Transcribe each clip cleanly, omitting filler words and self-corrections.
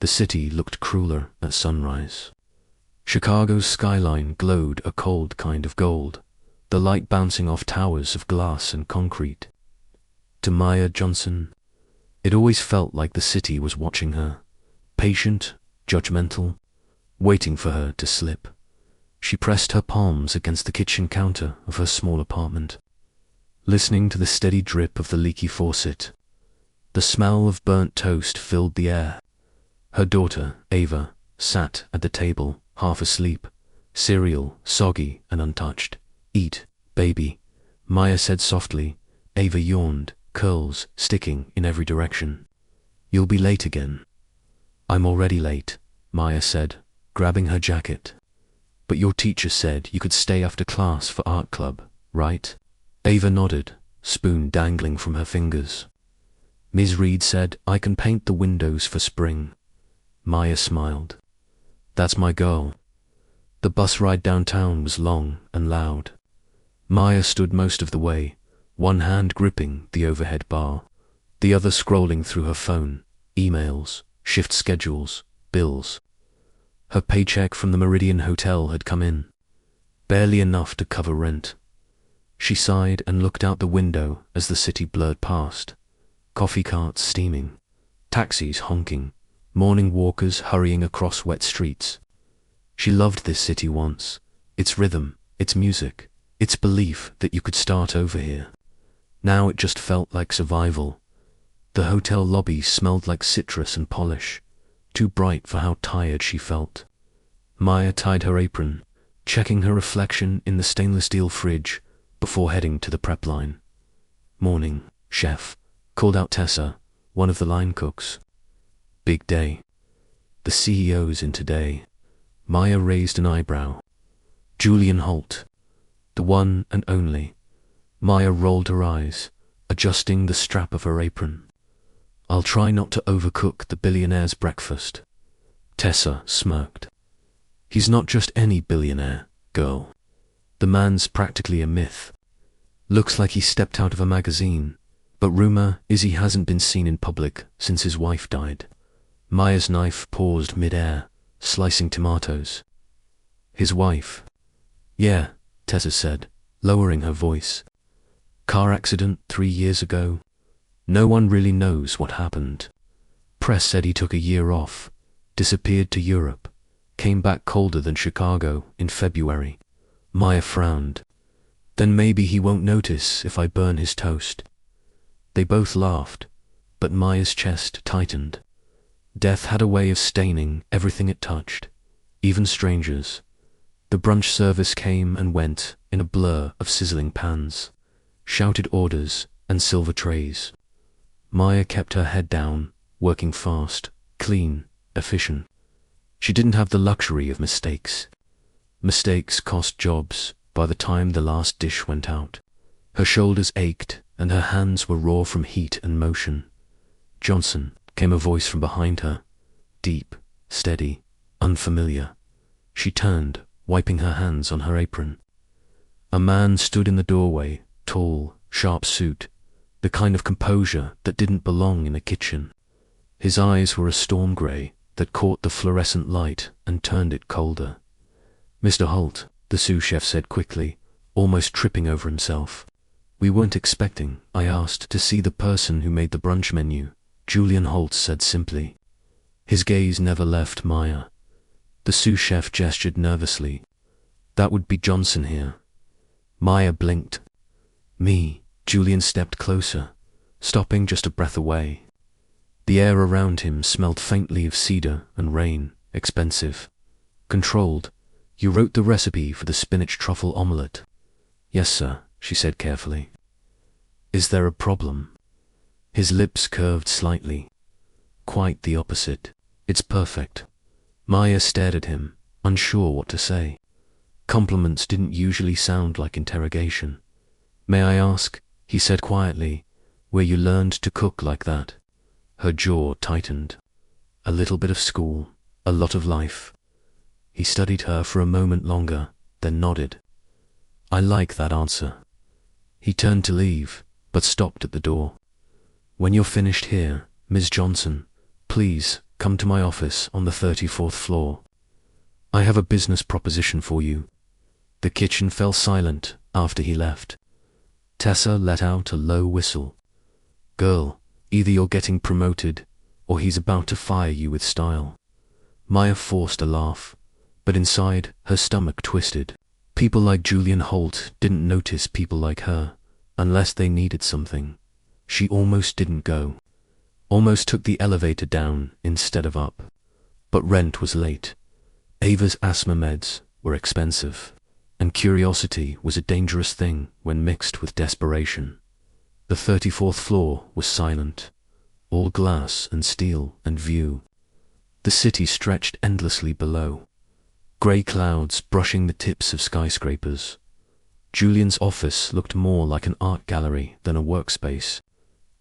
The city looked crueler at sunrise. Chicago's skyline glowed a cold kind of gold, the light bouncing off towers of glass and concrete. To Maya Johnson, it always felt like the city was watching her, patient, judgmental, waiting for her to slip. She pressed her palms against the kitchen counter of her small apartment, listening to the steady drip of the leaky faucet. The smell of burnt toast filled the air. Her daughter, Ava, sat at the table, half asleep, cereal soggy and untouched. "Eat, baby," Maya said softly. Ava yawned, curls sticking in every direction. "You'll be late again." "I'm already late," Maya said, grabbing her jacket. "But your teacher said you could stay after class for art club, right?" Ava nodded, spoon dangling from her fingers. "Ms. Reed said I can paint the windows for spring." Maya smiled. "That's my girl." The bus ride downtown was long and loud. Maya stood most of the way, one hand gripping the overhead bar, the other scrolling through her phone, emails, shift schedules, bills. Her paycheck from the Meridian Hotel had come in, barely enough to cover rent. She sighed and looked out the window as the city blurred past. Coffee carts steaming, taxis honking, morning walkers hurrying across wet streets. She loved this city once, its rhythm, its music, its belief that you could start over here. Now it just felt like survival. The hotel lobby smelled like citrus and polish, too bright for how tired she felt. Maya tied her apron, checking her reflection in the stainless steel fridge before heading to the prep line. "Morning, chef," called out Tessa, one of the line cooks. "Big day. The CEO's in today." Maya raised an eyebrow. "Julian Holt, the one and only." Maya rolled her eyes, adjusting the strap of her apron. "I'll try not to overcook the billionaire's breakfast." Tessa smirked. "He's not just any billionaire, girl. The man's practically a myth. Looks like he stepped out of a magazine, but rumor is he hasn't been seen in public since his wife died." Maya's knife paused mid-air, slicing tomatoes. "His wife?" "Yeah," Tessa said, lowering her voice. "Car accident 3 years ago. No one really knows what happened. Press said he took a year off, disappeared to Europe, came back colder than Chicago in February." Maya frowned. "Then maybe he won't notice if I burn his toast." They both laughed, but Maya's chest tightened. Death had a way of staining everything it touched, even strangers. The brunch service came and went in a blur of sizzling pans, shouted orders, and silver trays. Maya kept her head down, working fast, clean, efficient. She didn't have the luxury of mistakes. Mistakes cost jobs by the time the last dish went out. Her shoulders ached and her hands were raw from heat and motion. "Johnson," came a voice from behind her, deep, steady, unfamiliar. She turned, wiping her hands on her apron. A man stood in the doorway, tall, sharp suit, the kind of composure that didn't belong in a kitchen. His eyes were a storm grey that caught the fluorescent light and turned it colder. "Mr. Holt," the sous chef said quickly, almost tripping over himself. "We weren't expecting. I asked to see the person who made the brunch menu," Julian Holt said simply. His gaze never left Maya. The sous chef gestured nervously. "That would be Johnson here." Maya blinked. "Me." Julian stepped closer, stopping just a breath away. The air around him smelled faintly of cedar and rain, expensive. "Controlled. You wrote the recipe for the spinach truffle omelette." "Yes, sir," she said carefully. "Is there a problem?" His lips curved slightly. "Quite the opposite. It's perfect." Maya stared at him, unsure what to say. Compliments didn't usually sound like interrogation. "May I ask," he said quietly, "where you learned to cook like that?" Her jaw tightened. "A little bit of school, a lot of life." He studied her for a moment longer, then nodded. "I like that answer." He turned to leave, but stopped at the door. "When you're finished here, Ms. Johnson, please come to my office on the 34th floor. I have a business proposition for you." The kitchen fell silent after he left. Tessa let out a low whistle. "Girl, either you're getting promoted, or he's about to fire you with style." Maya forced a laugh, but inside her stomach twisted. People like Julian Holt didn't notice people like her, unless they needed something. She almost didn't go. Almost took the elevator down instead of up. But rent was late. Ava's asthma meds were expensive, and curiosity was a dangerous thing when mixed with desperation. The 34th floor was silent, all glass and steel and view. The city stretched endlessly below, grey clouds brushing the tips of skyscrapers. Julian's office looked more like an art gallery than a workspace.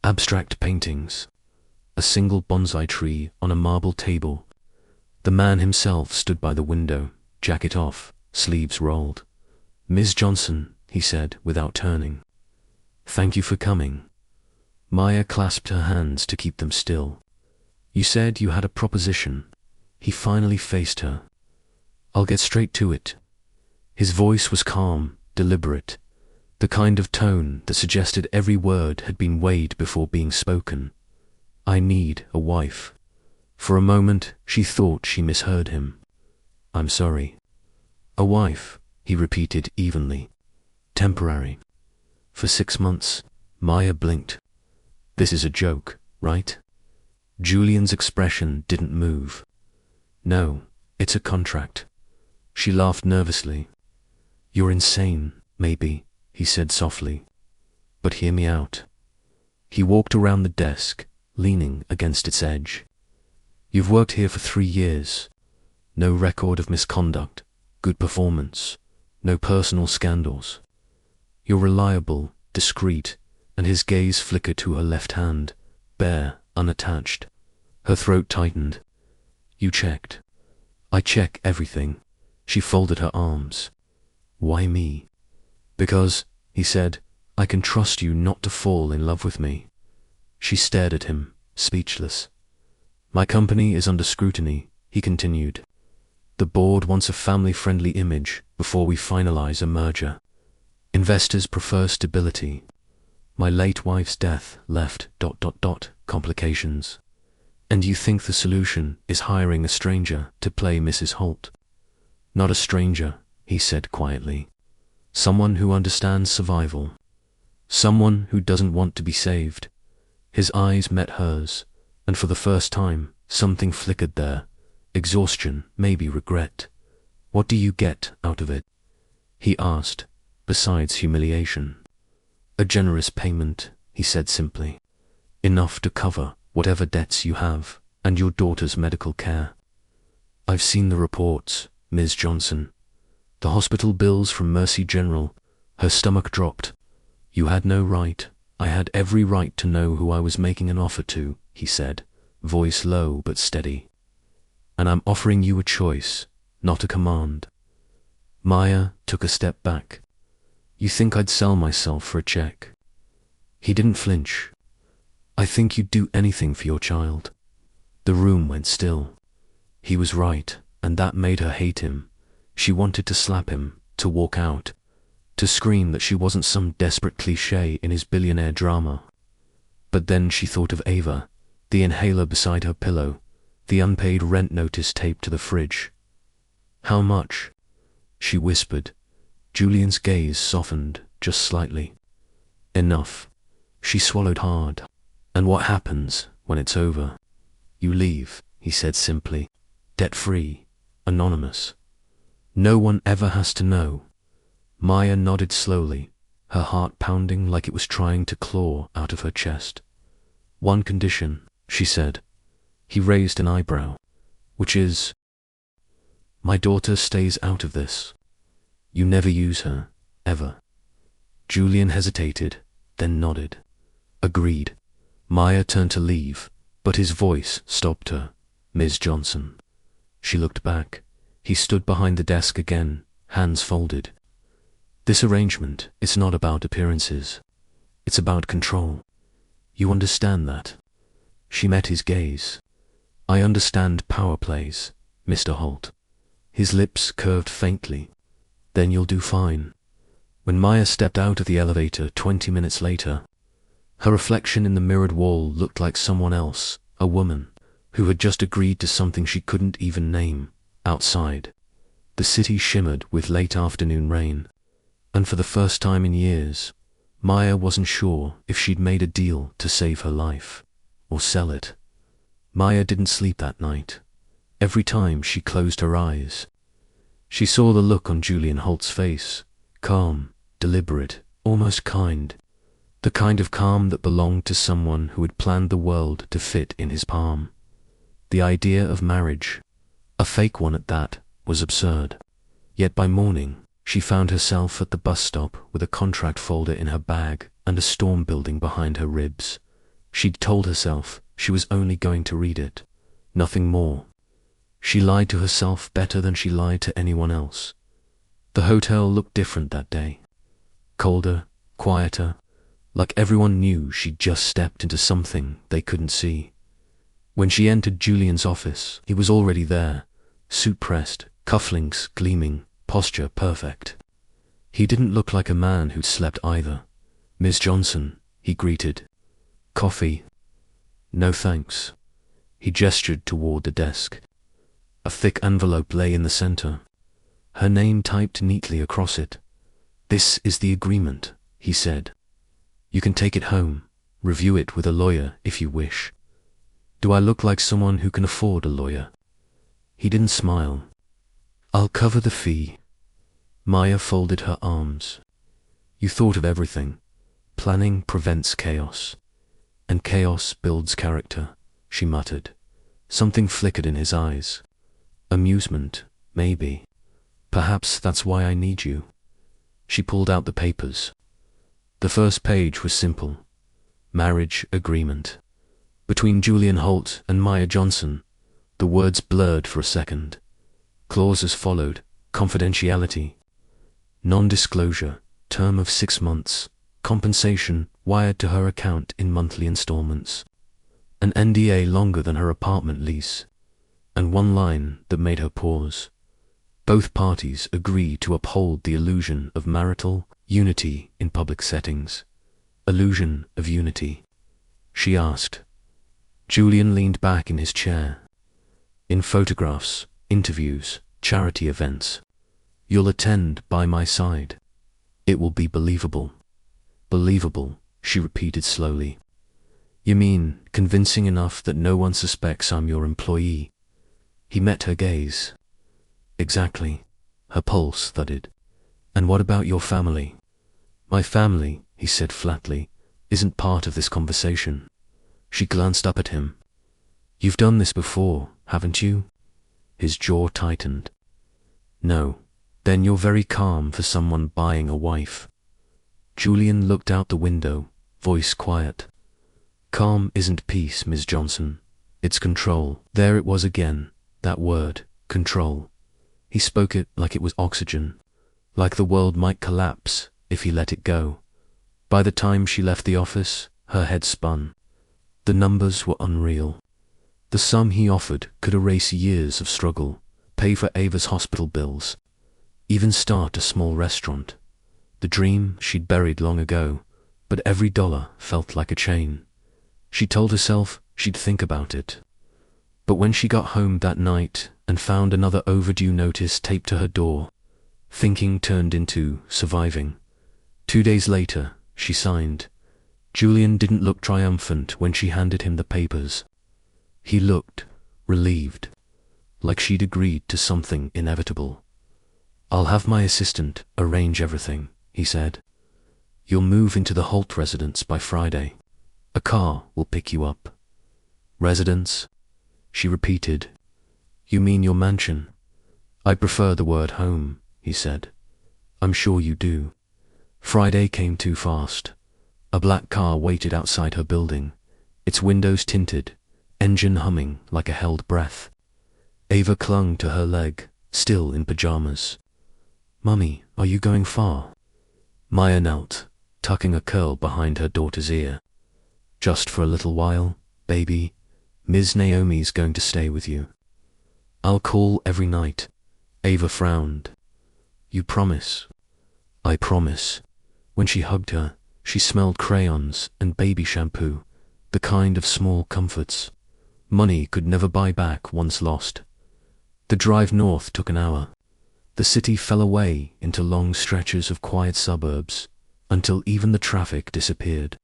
Abstract paintings, a single bonsai tree on a marble table. The man himself stood by the window, jacket off, sleeves rolled. "Ms. Johnson," he said without turning. "Thank you for coming." Maya clasped her hands to keep them still. "You said you had a proposition." He finally faced her. "I'll get straight to it." His voice was calm, deliberate, the kind of tone that suggested every word had been weighed before being spoken. "I need a wife." For a moment, she thought she misheard him. "I'm sorry." "A wife," he repeated evenly. "Temporary. For 6 months." Maya blinked. "This is a joke, right?" Julian's expression didn't move. "No, it's a contract." She laughed nervously. "You're insane, maybe," he said softly. "But hear me out." He walked around the desk, leaning against its edge. "You've worked here for 3 years. No record of misconduct, good performance, no personal scandals. You're reliable, discreet," and his gaze flickered to her left hand, bare, unattached. Her throat tightened. "You checked." "I check everything." She folded her arms. "Why me?" "Because," he said, "I can trust you not to fall in love with me." She stared at him, speechless. "My company is under scrutiny," he continued. "The board wants a family-friendly image before we finalize a merger. Investors prefer stability. My late wife's death left ... complications. And you think the solution is hiring a stranger to play Mrs. Holt?" "Not a stranger," he said quietly. "Someone who understands survival. Someone who doesn't want to be saved." His eyes met hers, and for the first time, something flickered there. Exhaustion, maybe regret. "What do you get out of it?" he asked, besides humiliation. "A generous payment," he said simply. "Enough to cover whatever debts you have, and your daughter's medical care." "I've seen the reports, Ms. Johnson. The hospital bills from Mercy General." Her stomach dropped. "You had no right. I had every right to know who I was making an offer to," he said, voice low but steady. "And I'm offering you a choice, not a command." Maya took a step back. "You think I'd sell myself for a check?" He didn't flinch. "I think you'd do anything for your child." The room went still. He was right, and that made her hate him. She wanted to slap him, to walk out, to scream that she wasn't some desperate cliché in his billionaire drama. But then she thought of Ava, the inhaler beside her pillow, the unpaid rent notice taped to the fridge. "How much?" she whispered. Julian's gaze softened just slightly. "Enough." She swallowed hard. "And what happens when it's over?" "You leave," he said simply. "Debt-free, anonymous. No one ever has to know." Maya nodded slowly, her heart pounding like it was trying to claw out of her chest. "One condition," she said. He raised an eyebrow. "Which is?" "My daughter stays out of this. You never use her, ever." Julian hesitated, then nodded. "Agreed." Maya turned to leave, but his voice stopped her. "Ms. Johnson." She looked back. He stood behind the desk again, hands folded. "This arrangement is not about appearances. It's about control. You understand that?" She met his gaze. I understand power plays, Mr. Holt. His lips curved faintly. Then you'll do fine. When Maya stepped out of the elevator 20 minutes later, her reflection in the mirrored wall looked like someone else, a woman, who had just agreed to something she couldn't even name. Outside, the city shimmered with late afternoon rain, and for the first time in years, Maya wasn't sure if she'd made a deal to save her life, or sell it. Maya didn't sleep that night. Every time she closed her eyes, she saw the look on Julian Holt's face, calm, deliberate, almost kind, the kind of calm that belonged to someone who had planned the world to fit in his palm. The idea of marriage, a fake one at that, was absurd. Yet by morning, she found herself at the bus stop with a contract folder in her bag and a storm building behind her ribs. She'd told herself she was only going to read it, nothing more. She lied to herself better than she lied to anyone else. The hotel looked different that day. Colder, quieter, like everyone knew she'd just stepped into something they couldn't see. When she entered Julian's office, he was already there, suit pressed, cufflinks gleaming, posture perfect. He didn't look like a man who'd slept either. "Miss Johnson," he greeted. "Coffee?" "No thanks." He gestured toward the desk. A thick envelope lay in the center, her name typed neatly across it. "This is the agreement," he said. "You can take it home, review it with a lawyer if you wish." "Do I look like someone who can afford a lawyer?" He didn't smile. "I'll cover the fee." Maya folded her arms. "You thought of everything. Planning prevents chaos, and chaos builds character," she muttered. Something flickered in his eyes. "Amusement, maybe. Perhaps that's why I need you." She pulled out the papers. The first page was simple. Marriage agreement. Between Julian Holt and Maya Johnson, the words blurred for a second. Clauses followed: confidentiality, non-disclosure, term of 6 months, compensation wired to her account in monthly installments, an NDA longer than her apartment lease, and one line that made her pause. Both parties agree to uphold the illusion of marital unity in public settings. Illusion of unity? She asked. Julian leaned back in his chair. "In photographs, interviews, charity events. You'll attend by my side. It will be believable." "Believable," she repeated slowly. "You mean convincing enough that no one suspects I'm your employee?" He met her gaze. "Exactly." Her pulse thudded. "And what about your family?" "My family," he said flatly, "isn't part of this conversation." She glanced up at him. "You've done this before, haven't you?" His jaw tightened. "No." "Then you're very calm for someone buying a wife." Julian looked out the window, voice quiet. "Calm isn't peace, Miss Johnson. It's control." There it was again, that word, control. He spoke it like it was oxygen, like the world might collapse if he let it go. By the time she left the office, her head spun. The numbers were unreal. The sum he offered could erase years of struggle, pay for Ava's hospital bills, even start a small restaurant. The dream she'd buried long ago, but every dollar felt like a chain. She told herself she'd think about it. But when she got home that night and found another overdue notice taped to her door, thinking turned into surviving. 2 days later, she signed. Julian didn't look triumphant when she handed him the papers. He looked relieved, like she'd agreed to something inevitable. "I'll have my assistant arrange everything," he said. "You'll move into the Holt residence by Friday. A car will pick you up." "Residence?" she repeated. "You mean your mansion?" "I prefer the word home," he said. "I'm sure you do." Friday came too fast. A black car waited outside her building, its windows tinted, engine humming like a held breath. Ava clung to her leg, still in pajamas. "Mummy, are you going far?" Maya knelt, tucking a curl behind her daughter's ear. "Just for a little while, baby. Ms. Naomi's going to stay with you. I'll call every night. Ava frowned. You promise? I promise. When she hugged her, she smelled crayons and baby shampoo, the kind of small comforts money could never buy back once lost. The drive north took an hour. The city fell away into long stretches of quiet suburbs, until even the traffic disappeared.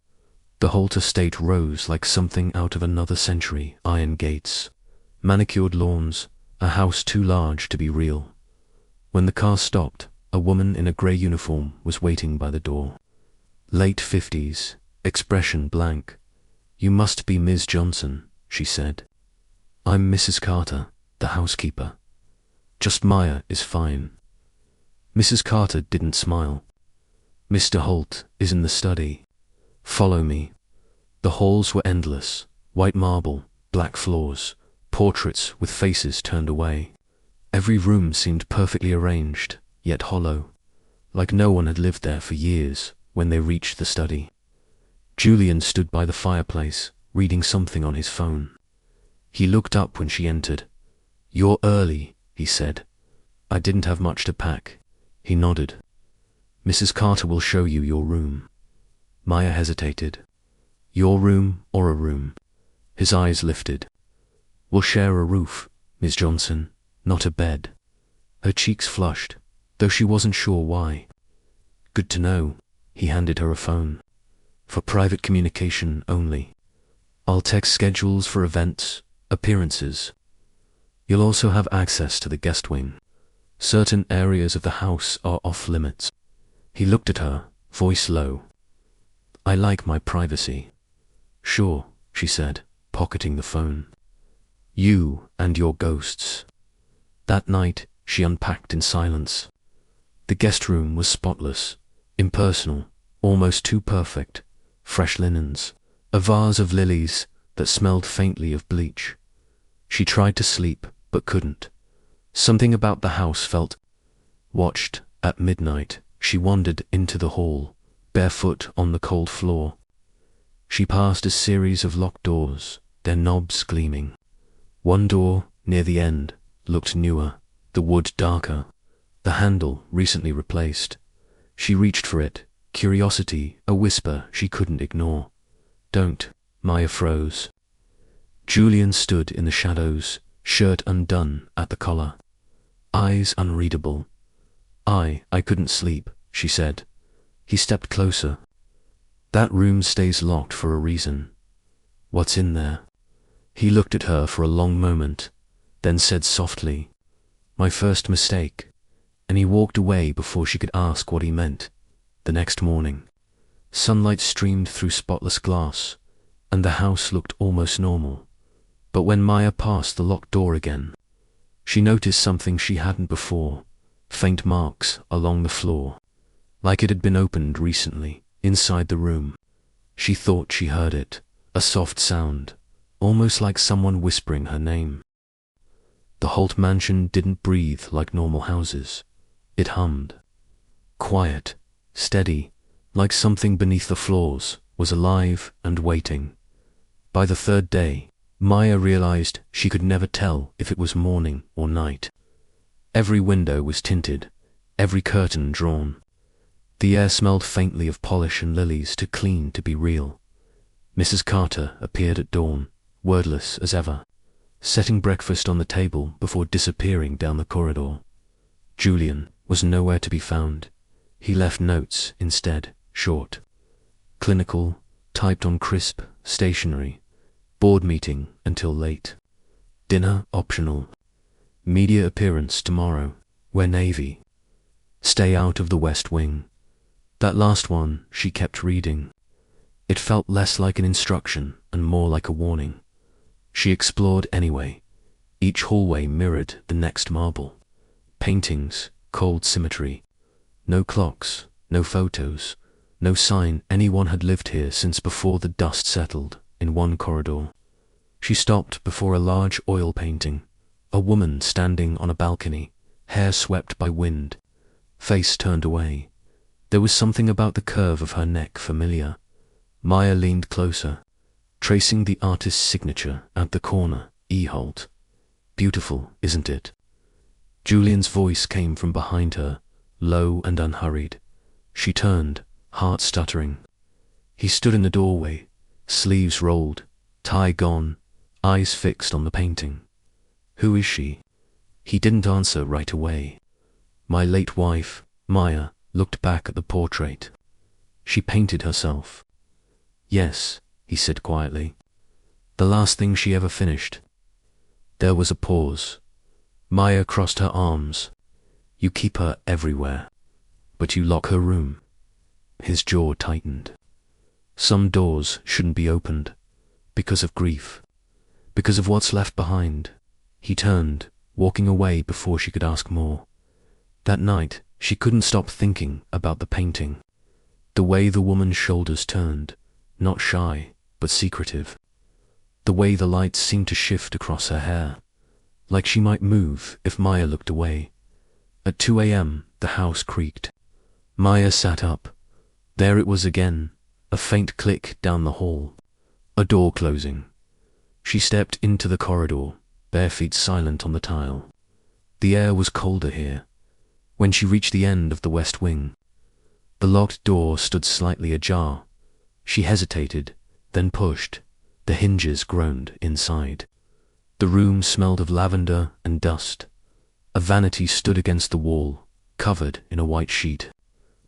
The Holt estate rose like something out of another century. Iron gates, manicured lawns, a house too large to be real. When the car stopped, a woman in a grey uniform was waiting by the door. Late 50s, expression blank. You must be Ms. Johnson, she said. I'm Mrs. Carter, the housekeeper. Just Maya is fine. Mrs. Carter didn't smile. Mr. Holt is in the study. Follow me. The halls were endless, white marble, black floors, portraits with faces turned away. Every room seemed perfectly arranged, yet hollow, like no one had lived there for years. When they reached the study, Julian stood by the fireplace, reading something on his phone. He looked up when she entered. You're early, he said. I didn't have much to pack. He nodded. Mrs. Carter will show you your room. Maya hesitated. Your room or a room? His eyes lifted. We'll share a roof, Miss Johnson, not a bed. Her cheeks flushed, though she wasn't sure why. Good to know. He handed her a phone. For private communication only. I'll text schedules for events, appearances. You'll also have access to the guest wing. Certain areas of the house are off limits. He looked at her, voice low. I like my privacy. Sure, she said, pocketing the phone. You and your ghosts. That night, she unpacked in silence. The guest room was spotless, impersonal, almost too perfect. Fresh linens, a vase of lilies that smelled faintly of bleach. She tried to sleep, but couldn't. Something about the house felt watched. At midnight, she wandered into the hall, barefoot on the cold floor. She passed a series of locked doors, their knobs gleaming. One door, near the end, looked newer, the wood darker, the handle recently replaced. She reached for it, curiosity a whisper she couldn't ignore. Don't. Maya froze. Julian stood in the shadows, shirt undone at the collar. Eyes unreadable. I couldn't sleep, she said. He stepped closer. That room stays locked for a reason. What's in there? He looked at her for a long moment, then said softly, My first mistake. And he walked away before she could ask what he meant. The next morning, sunlight streamed through spotless glass, and the house looked almost normal. But when Maya passed the locked door again, she noticed something she hadn't before, faint marks along the floor, like it had been opened recently, inside the room. She thought she heard it, a soft sound, almost like someone whispering her name. The Holt mansion didn't breathe like normal houses. It hummed. Quiet, steady, like something beneath the floors was alive and waiting. By the third day, Maya realized she could never tell if it was morning or night. Every window was tinted, every curtain drawn. The air smelled faintly of polish and lilies, too clean to be real. Mrs. Carter appeared at dawn, wordless as ever, setting breakfast on the table before disappearing down the corridor. Julian was nowhere to be found. He left notes instead, short, clinical, typed on crisp stationery. Board meeting until late. Dinner optional. Media appearance tomorrow. Wear navy. Stay out of the West Wing. That last one she kept reading. It felt less like an instruction and more like a warning. She explored anyway. Each hallway mirrored the next marble. Paintings, cold symmetry. No clocks, no photos, no sign anyone had lived here since before the dust settled. In one corridor, she stopped before a large oil painting, a woman standing on a balcony, hair swept by wind, face turned away. There was something about the curve of her neck familiar. Maya leaned closer. tracing the artist's signature at the corner. E. Holt. Beautiful, isn't it? Julian's voice came from behind her, low and unhurried. She turned, heart stuttering. He stood in the doorway, sleeves rolled, tie gone, eyes fixed on the painting. Who is she? He didn't answer right away. My late wife, Maya, looked back at the portrait. She painted herself. Yes, he said quietly. The last thing she ever finished. There was a pause. Maya crossed her arms. You keep her everywhere, but you lock her room. His jaw tightened. Some doors shouldn't be opened, because of grief, because of what's left behind. He turned, walking away before she could ask more. That night, she couldn't stop thinking about the painting. The way the woman's shoulders turned, not shy, but secretive. The way the light seemed to shift across her hair, like she might move if Maya looked away. At 2 a.m., the house creaked. Maya sat up. There it was again, a faint click down the hall. A door closing. She stepped into the corridor, bare feet silent on the tile. The air was colder here. When she reached the end of the west wing, the locked door stood slightly ajar. She hesitated, then pushed. The hinges groaned inside. The room smelled of lavender and dust. A vanity stood against the wall, covered in a white sheet.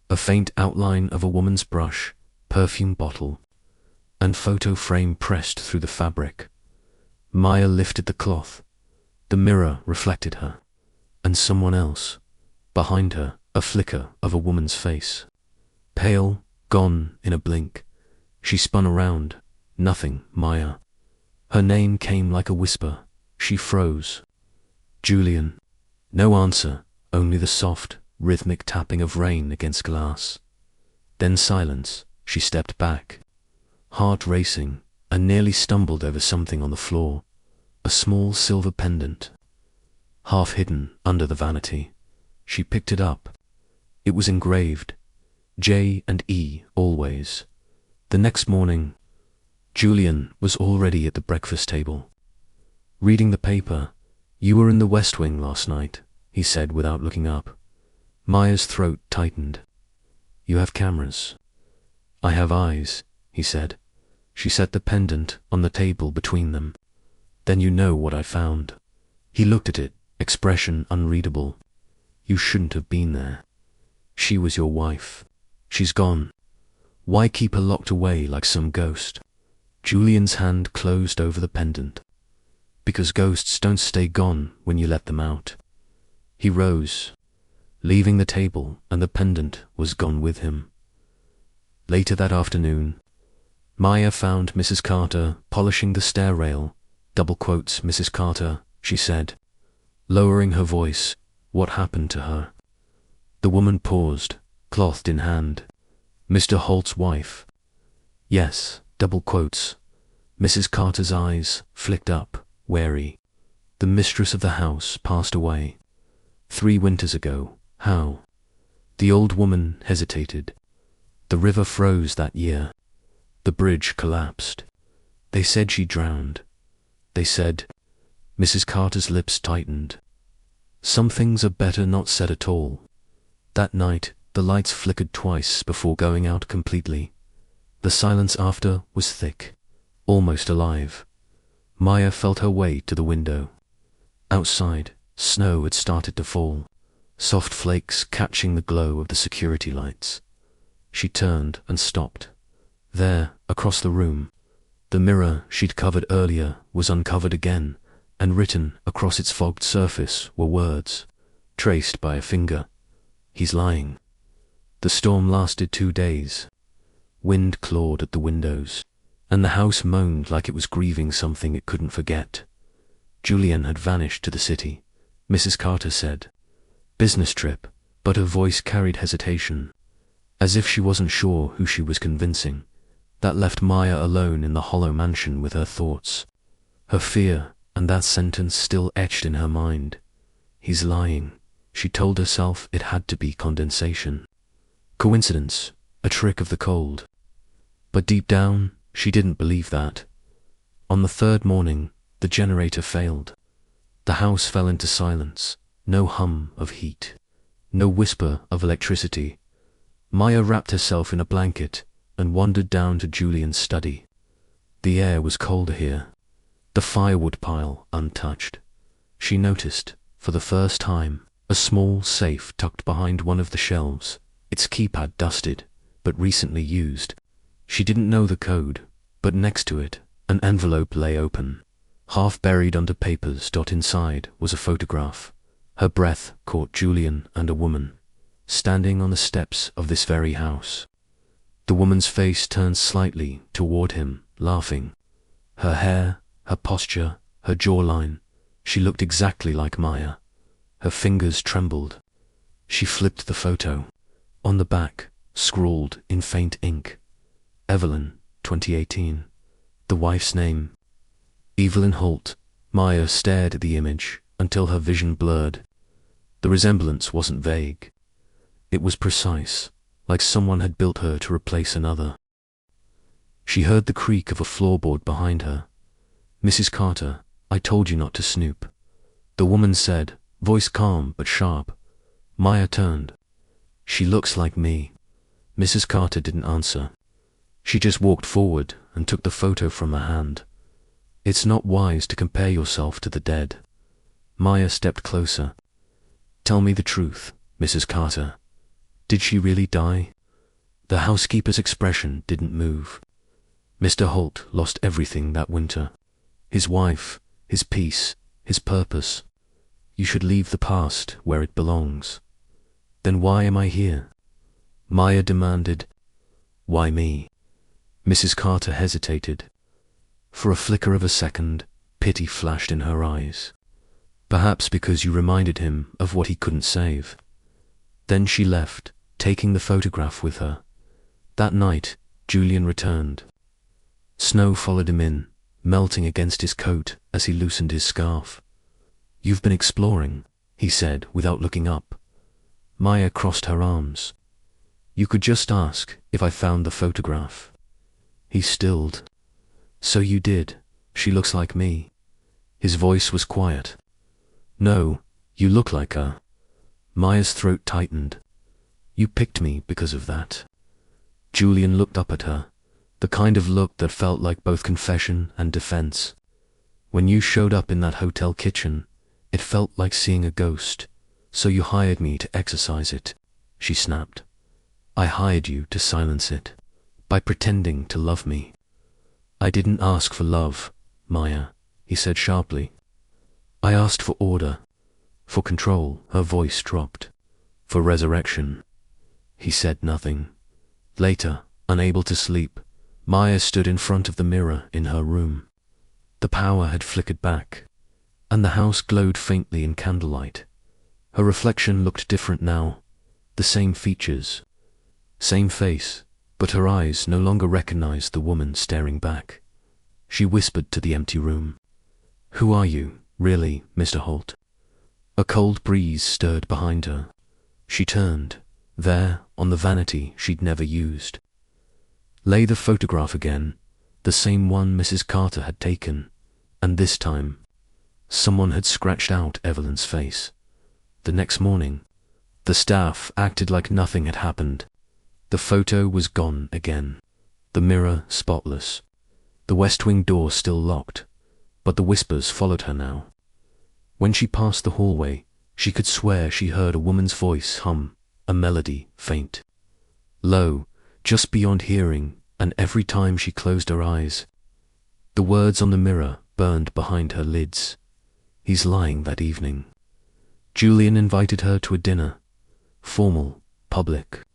A faint outline of a woman's brush, perfume bottle, and photo frame pressed through the fabric. Maya lifted the cloth. The mirror reflected her, and someone else. Behind her, a flicker of a woman's face. Pale, gone in a blink. She spun around. Nothing, Maya. Her name came like a whisper. She froze. Julian. No answer, only the soft, rhythmic tapping of rain against glass. Then silence. She stepped back, heart racing, and nearly stumbled over something on the floor. A small silver pendant, half hidden under the vanity. She picked it up. It was engraved, J and E always. The next morning, Julian was already at the breakfast table. Reading the paper. You were in the West Wing last night, he said without looking up. Maya's throat tightened. You have cameras. I have eyes, he said. She set the pendant on the table between them. Then you know what I found. He looked at it, expression unreadable. You shouldn't have been there. She was your wife. She's gone. Why keep her locked away like some ghost? Julian's hand closed over the pendant. Because ghosts don't stay gone when you let them out. He rose, leaving the table, and the pendant was gone with him. Later that afternoon, Maya found Mrs. Carter polishing the stair rail. Double quotes, Mrs. Carter, she said, lowering her voice. What happened to her? The woman paused, cloth in hand. Mr. Holt's wife. Yes, double quotes. Mrs. Carter's eyes flicked up, wary. The mistress of the house passed away. 3 winters ago. How? The old woman hesitated. The river froze that year. The bridge collapsed. They said she drowned. They said. Mrs. Carter's lips tightened. Some things are better not said at all. That night, the lights flickered twice before going out completely. The silence after was thick, almost alive. Maya felt her way to the window. Outside, snow had started to fall, soft flakes catching the glow of the security lights. She turned and stopped. There, across the room, the mirror she'd covered earlier was uncovered again, and written across its fogged surface were words, traced by a finger. He's lying. The storm lasted 2 days. Wind clawed at the windows, and the house moaned like it was grieving something it couldn't forget. Julian had vanished to the city, Mrs. Carter said. Business trip, but her voice carried hesitation, as if she wasn't sure who she was convincing. That left Maya alone in the hollow mansion with her thoughts, her fear, and that sentence still etched in her mind. He's lying. She told herself it had to be condensation. Coincidence, a trick of the cold. But deep down, she didn't believe that. On the third morning, the generator failed. The house fell into silence. No hum of heat. No whisper of electricity. Maya wrapped herself in a blanket and wandered down to Julian's study. The air was colder here. The firewood pile untouched. She noticed, for the first time, a small safe tucked behind one of the shelves, its keypad dusted, but recently used. She didn't know the code, but next to it, an envelope lay open. Half buried under papers. Inside was a photograph. Her breath caught Julian and a woman, standing on the steps of this very house. The woman's face turned slightly toward him, laughing. Her hair, her posture, her jawline, she looked exactly like Maya. Her fingers trembled. She flipped the photo. On the back, scrawled in faint ink, Evelyn, 2018. The wife's name, Julian Holt. Maya stared at the image until her vision blurred. The resemblance wasn't vague. It was precise, like someone had built her to replace another. She heard the creak of a floorboard behind her. "Mrs. Carter, I told you not to snoop," the woman said, voice calm but sharp. Maya turned. "She looks like me." Mrs. Carter didn't answer. She just walked forward and took the photo from her hand. "It's not wise to compare yourself to the dead." Maya stepped closer. "Tell me the truth, Mrs. Carter. Did she really die?" The housekeeper's expression didn't move. "Mr. Holt lost everything that winter. His wife, his peace, his purpose. You should leave the past where it belongs." "Then why am I here?" Maya demanded. "Why me?" Mrs. Carter hesitated. For a flicker of a second, pity flashed in her eyes. "Perhaps because you reminded him of what he couldn't save." Then she left, taking the photograph with her. That night, Julian returned. Snow followed him in, melting against his coat as he loosened his scarf. "You've been exploring," he said without looking up. Maya crossed her arms. "You could just ask if I found the photograph." He stilled. "So you did. She looks like me." His voice was quiet. "No, you look like her." Maya's throat tightened. "You picked me because of that." Julian looked up at her, the kind of look that felt like both confession and defense. "When you showed up in that hotel kitchen, it felt like seeing a ghost, so you hired me to exorcise it," she snapped. "I hired you to silence it, by pretending to love me." "I didn't ask for love, Maya," he said sharply. "I asked for order, for control." Her voice dropped. "For resurrection." He said nothing. Later, unable to sleep, Maya stood in front of the mirror in her room. The power had flickered back, and the house glowed faintly in candlelight. Her reflection looked different now. The same features, same face, but her eyes no longer recognized the woman staring back. She whispered to the empty room, "Who are you, really, Mr. Holt?" A cold breeze stirred behind her. She turned. There, on the vanity she'd never used, lay the photograph again, the same one Mrs. Carter had taken, and this time, someone had scratched out Evelyn's face. The next morning, the staff acted like nothing had happened. The photo was gone again, the mirror spotless, the West Wing door still locked, but the whispers followed her now. When she passed the hallway, she could swear she heard a woman's voice hum a melody, faint, low, just beyond hearing, and every time she closed her eyes, the words on the mirror burned behind her lids. "He's lying that evening." Julian invited her to a dinner, formal, public.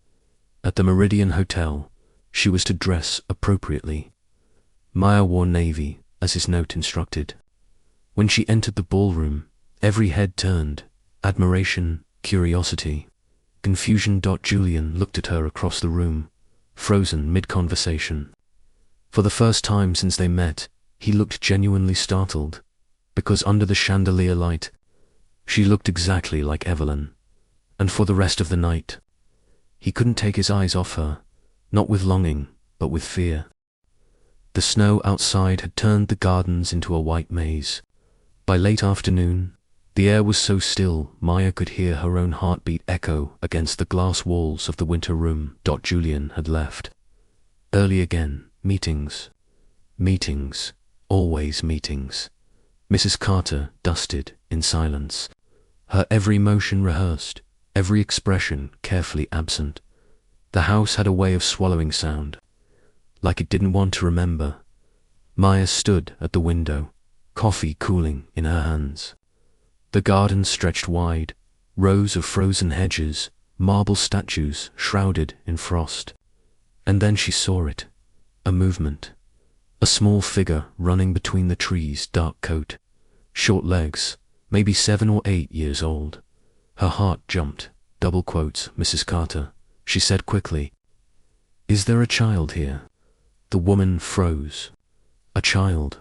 At the Meridian Hotel, she was to dress appropriately. Maya wore navy, as his note instructed. When she entered the ballroom, every head turned, admiration, curiosity, confusion. Julian looked at her across the room, frozen mid-conversation. For the first time since they met, he looked genuinely startled, because under the chandelier light, she looked exactly like Evelyn. And for the rest of the night, he couldn't take his eyes off her, not with longing, but with fear. The snow outside had turned the gardens into a white maze. By late afternoon, the air was so still Maya could hear her own heartbeat echo against the glass walls of the winter room Julian had left. Early again, meetings. Meetings. Always meetings. Mrs. Carter dusted in silence, her every motion rehearsed, every expression carefully absent. The house had a way of swallowing sound, like it didn't want to remember. Maya stood at the window, coffee cooling in her hands. The garden stretched wide, rows of frozen hedges, marble statues shrouded in frost. And then she saw it, a movement. A small figure running between the trees, dark coat, short legs, maybe 7 or 8 years old. Her heart jumped. Double quotes, Mrs. Carter, she said quickly. Is there a child here? The woman froze. A child.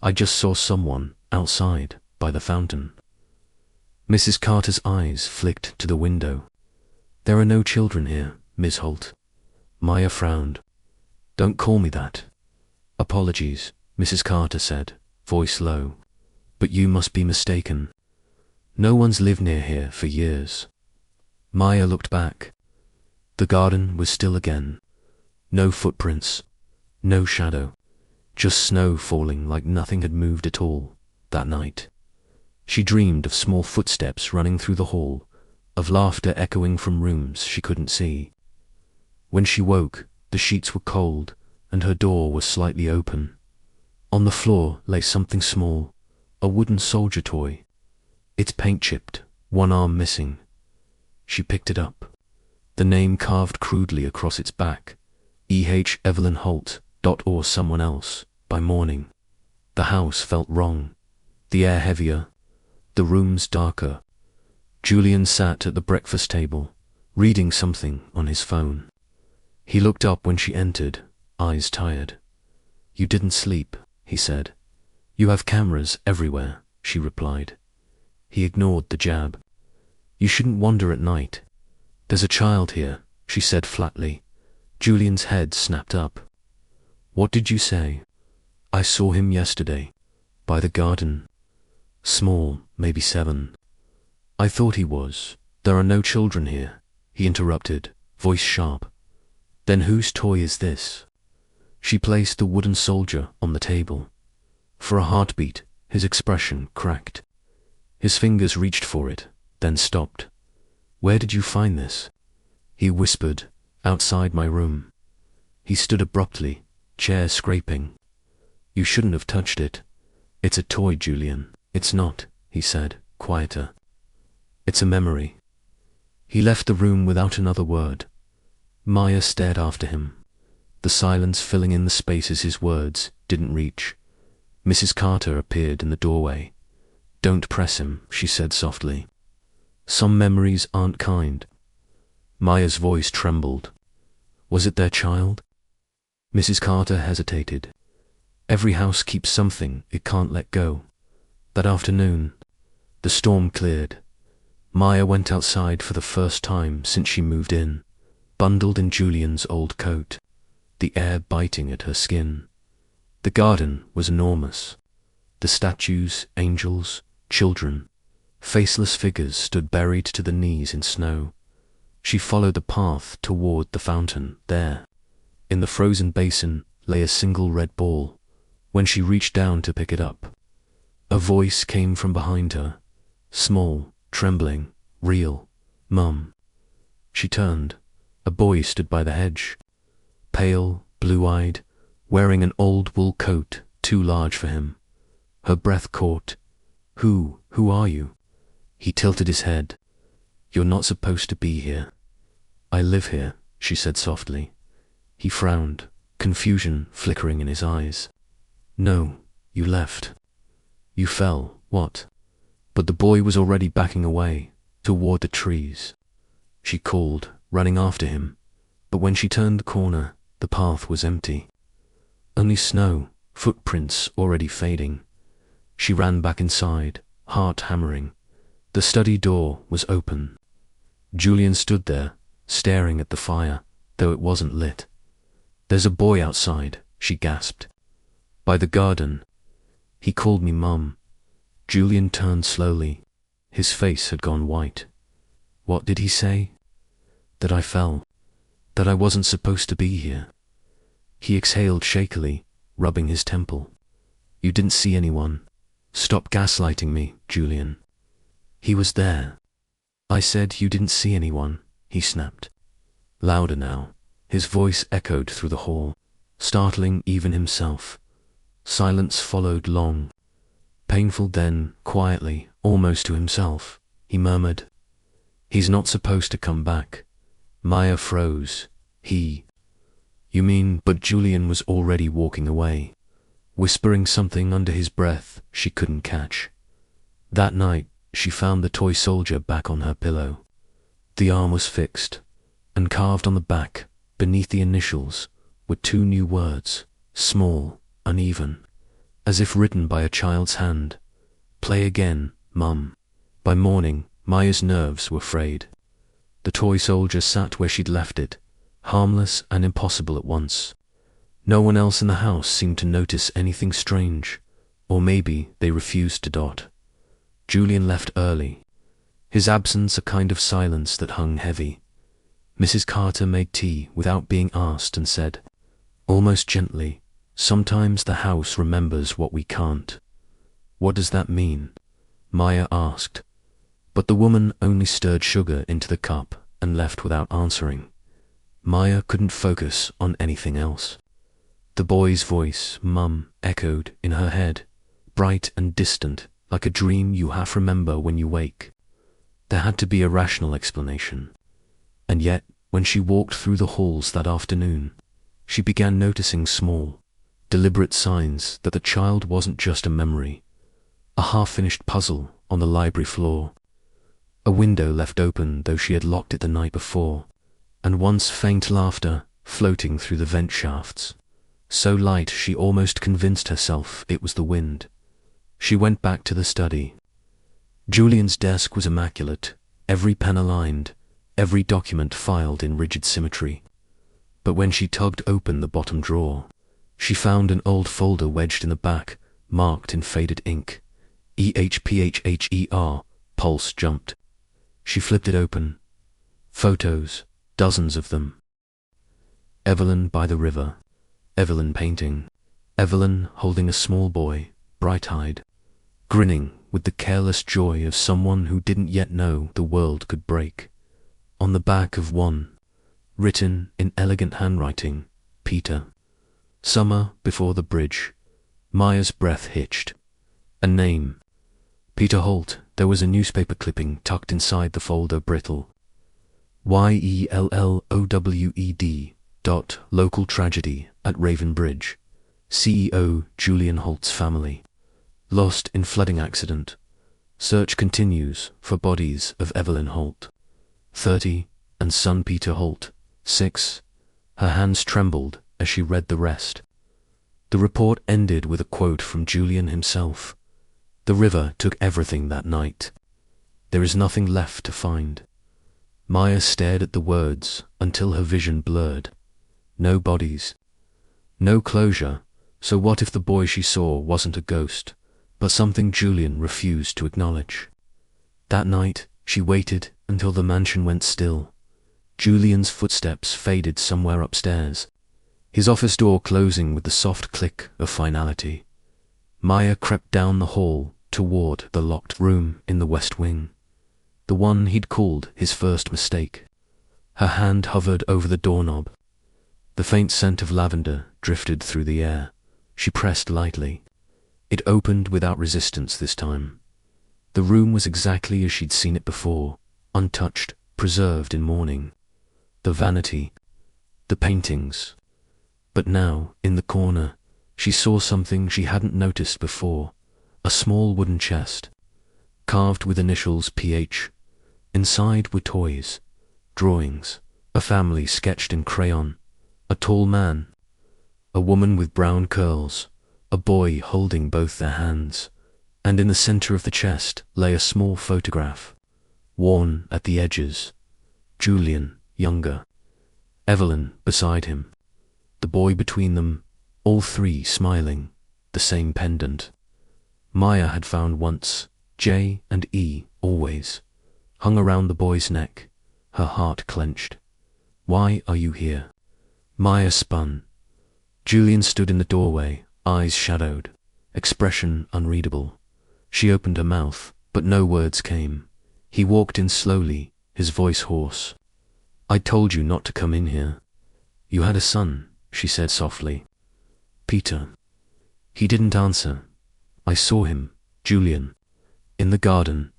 I just saw someone outside by the fountain. Mrs. Carter's eyes flicked to the window. There are no children here, Miss Holt. Maya frowned. Don't call me that. Apologies, Mrs. Carter said, voice low. But you must be mistaken. No one's lived near here for years. Maya looked back. The garden was still again. No footprints, no shadow, just snow falling like nothing had moved at all that night. She dreamed of small footsteps running through the hall, of laughter echoing from rooms she couldn't see. When she woke, the sheets were cold and her door was slightly open. On the floor lay something small, a wooden soldier toy. Its paint chipped, one arm missing. She picked it up. The name carved crudely across its back, E.H. Evelyn Holt, or someone else, by morning. The house felt wrong, the air heavier, the rooms darker. Julian sat at the breakfast table, reading something on his phone. He looked up when she entered, eyes tired. You didn't sleep, he said. You have cameras everywhere, she replied. He ignored the jab. You shouldn't wander at night. There's a child here, she said flatly. Julian's head snapped up. What did you say? I saw him yesterday, by the garden. Small, maybe 7. I thought he was. There are no children here, he interrupted, voice sharp. Then whose toy is this? She placed the wooden soldier on the table. For a heartbeat, his expression cracked. His fingers reached for it, then stopped. Where did you find this? He whispered, outside my room. He stood abruptly, chair scraping. You shouldn't have touched it. It's a toy, Julian. It's not, he said, quieter. It's a memory. He left the room without another word. Maya stared after him, the silence filling in the spaces his words didn't reach. Mrs. Carter appeared in the doorway. Don't press him, she said softly. Some memories aren't kind. Maya's voice trembled. Was it their child? Mrs. Carter hesitated. Every house keeps something it can't let go. That afternoon, the storm cleared. Maya went outside for the first time since she moved in, bundled in Julian's old coat, the air biting at her skin. The garden was enormous. The statues, angels, children, faceless figures stood buried to the knees in snow. She followed the path toward the fountain. There, in the frozen basin, lay a single red ball. When she reached down to pick it up, a voice came from behind her, small, trembling, real. Mum. She turned. A boy stood by the hedge, pale, blue-eyed, wearing an old wool coat too large for him. Her breath caught. Who are you? He tilted his head. You're not supposed to be here. I live here, she said softly. He frowned, confusion flickering in his eyes. No, you left. You fell, what? But the boy was already backing away, toward the trees. She called, running after him, but when she turned the corner, the path was empty. Only snow, footprints already fading. She ran back inside, heart hammering. The study door was open. Julian stood there, staring at the fire, though it wasn't lit. There's a boy outside, she gasped. By the garden. He called me Mum. Julian turned slowly. His face had gone white. What did he say? That I fell. That I wasn't supposed to be here. He exhaled shakily, rubbing his temple. You didn't see anyone. Stop gaslighting me, Julian. He was there. I said you didn't see anyone, he snapped. Louder now. His voice echoed through the hall, startling even himself. Silence followed long. Painful then, quietly, almost to himself, he murmured, He's not supposed to come back. Maya froze. You mean, but Julian was already walking away, whispering something under his breath she couldn't catch. That night, she found the toy soldier back on her pillow. The arm was fixed, and carved on the back, beneath the initials, were 2 new words, small, uneven, as if written by a child's hand. Play again, Mum. By morning, Maya's nerves were frayed. The toy soldier sat where she'd left it, harmless and impossible at once. No one else in the house seemed to notice anything strange, or maybe they refused to dot. Julian left early, his absence a kind of silence that hung heavy. Mrs. Carter made tea without being asked and said, almost gently, sometimes the house remembers what we can't. What does that mean? Maya asked, but the woman only stirred sugar into the cup and left without answering. Maya couldn't focus on anything else. The boy's voice, Mum, echoed in her head, bright and distant, like a dream you half remember when you wake. There had to be a rational explanation. And yet, when she walked through the halls that afternoon, she began noticing small, deliberate signs that the child wasn't just a memory, a half-finished puzzle on the library floor, a window left open though she had locked it the night before, and once faint laughter floating through the vent shafts, so light she almost convinced herself it was the wind. She went back to the study. Julian's desk was immaculate, every pen aligned, every document filed in rigid symmetry. But when she tugged open the bottom drawer, she found an old folder wedged in the back, marked in faded ink. EHPHHER. Pulse jumped. She flipped it open. Photos, dozens of them. Evelyn by the river. Evelyn painting. Evelyn holding a small boy, bright-eyed, grinning with the careless joy of someone who didn't yet know the world could break. On the back of one, written in elegant handwriting, Peter. Summer before the bridge. Maya's breath hitched. A name. Peter Holt. There was a newspaper clipping tucked inside the folder, brittle. YELLOWED. Local tragedy at Raven Bridge. CEO Julian Holt's family. Lost in flooding accident. Search continues for bodies of Evelyn Holt, 30, and son Peter Holt, 6. Her hands trembled as she read the rest. The report ended with a quote from Julian himself. The river took everything that night. There is nothing left to find. Maya stared at the words until her vision blurred. No bodies. No closure, so what if the boy she saw wasn't a ghost, but something Julian refused to acknowledge? That night, she waited until the mansion went still. Julian's footsteps faded somewhere upstairs, his office door closing with the soft click of finality. Maya crept down the hall toward the locked room in the west wing, the one he'd called his first mistake. Her hand hovered over the doorknob. The faint scent of lavender drifted through the air. She pressed lightly. It opened without resistance this time. The room was exactly as she'd seen it before, untouched, preserved in mourning. The vanity, the paintings. But now, in the corner, she saw something she hadn't noticed before. A small wooden chest, carved with initials PH. Inside were toys, drawings, a family sketched in crayon, a tall man, a woman with brown curls, a boy holding both their hands, and in the center of the chest lay a small photograph, worn at the edges. Julian, younger. Evelyn beside him. The boy between them, all three smiling, the same pendant. Maya had found once, J and E, always, hung around the boy's neck, her heart clenched. Why are you here? Maya spun. Julian stood in the doorway, eyes shadowed, expression unreadable. She opened her mouth, but no words came. He walked in slowly, his voice hoarse. I told you not to come in here. You had a son, she said softly. Peter. He didn't answer. I saw him, Julian, in the garden.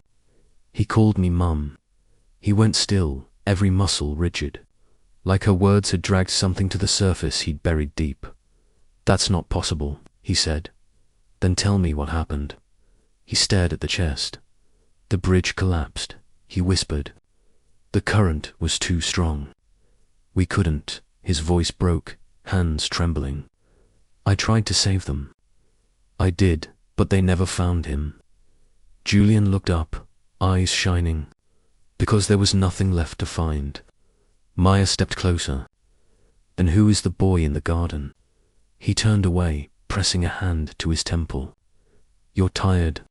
He called me Mum. He went still, every muscle rigid. Like her words had dragged something to the surface he'd buried deep. That's not possible, he said. Then tell me what happened. He stared at the chest. The bridge collapsed, he whispered. The current was too strong. We couldn't, his voice broke, hands trembling. I tried to save them. I did, but they never found him. Julian looked up, eyes shining. Because there was nothing left to find. Maya stepped closer. Then who is the boy in the garden? He turned away, pressing a hand to his temple. You're tired.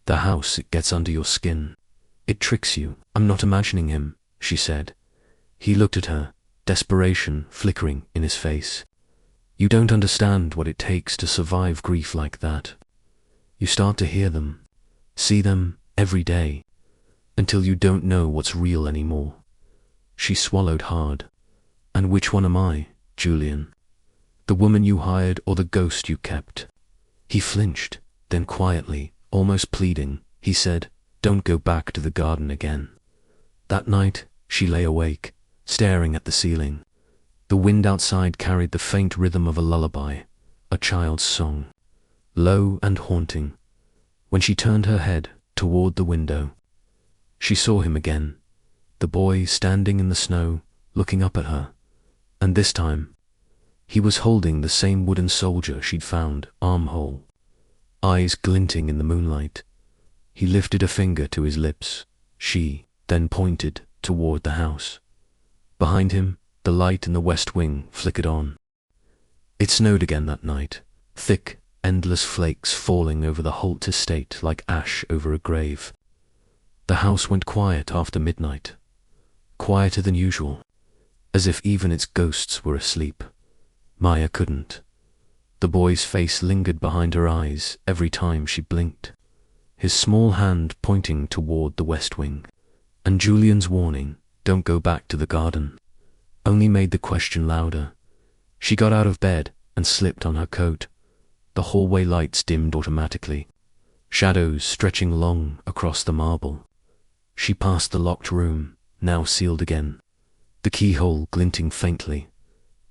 The house, it gets under your skin. It tricks you. I'm not imagining him, she said. He looked at her, desperation flickering in his face. You don't understand what it takes to survive grief like that. You start to hear them, see them every day, until you don't know what's real anymore. She swallowed hard. And which one am I, Julian? The woman you hired or the ghost you kept? He flinched, then quietly, almost pleading, he said, don't go back to the garden again. That night, she lay awake, staring at the ceiling. The wind outside carried the faint rhythm of a lullaby, a child's song, low and haunting. When she turned her head toward the window, she saw him again, the boy standing in the snow, looking up at her. And this time, he was holding the same wooden soldier she'd found, armhole, eyes glinting in the moonlight. He lifted a finger to his lips. She then pointed toward the house. Behind him, the light in the west wing flickered on. It snowed again that night, thick, endless flakes falling over the Holt estate like ash over a grave. The house went quiet after midnight, quieter than usual, as if even its ghosts were asleep. Maya couldn't. The boy's face lingered behind her eyes every time she blinked, his small hand pointing toward the west wing. And Julian's warning, don't go back to the garden, only made the question louder. She got out of bed and slipped on her coat. The hallway lights dimmed automatically, shadows stretching long across the marble. She passed the locked room, now sealed again, the keyhole glinting faintly.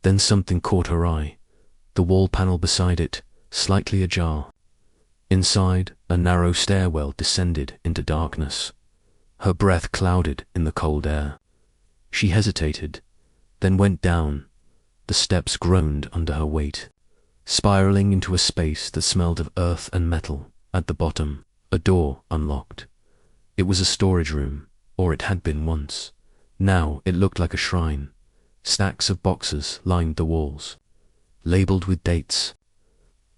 Then something caught her eye, the wall panel beside it, slightly ajar. Inside, a narrow stairwell descended into darkness. Her breath clouded in the cold air. She hesitated, then went down. The steps groaned under her weight, spiraling into a space that smelled of earth and metal. At the bottom, a door unlocked. It was a storage room, or it had been once. Now it looked like a shrine. Stacks of boxes lined the walls, labeled with dates.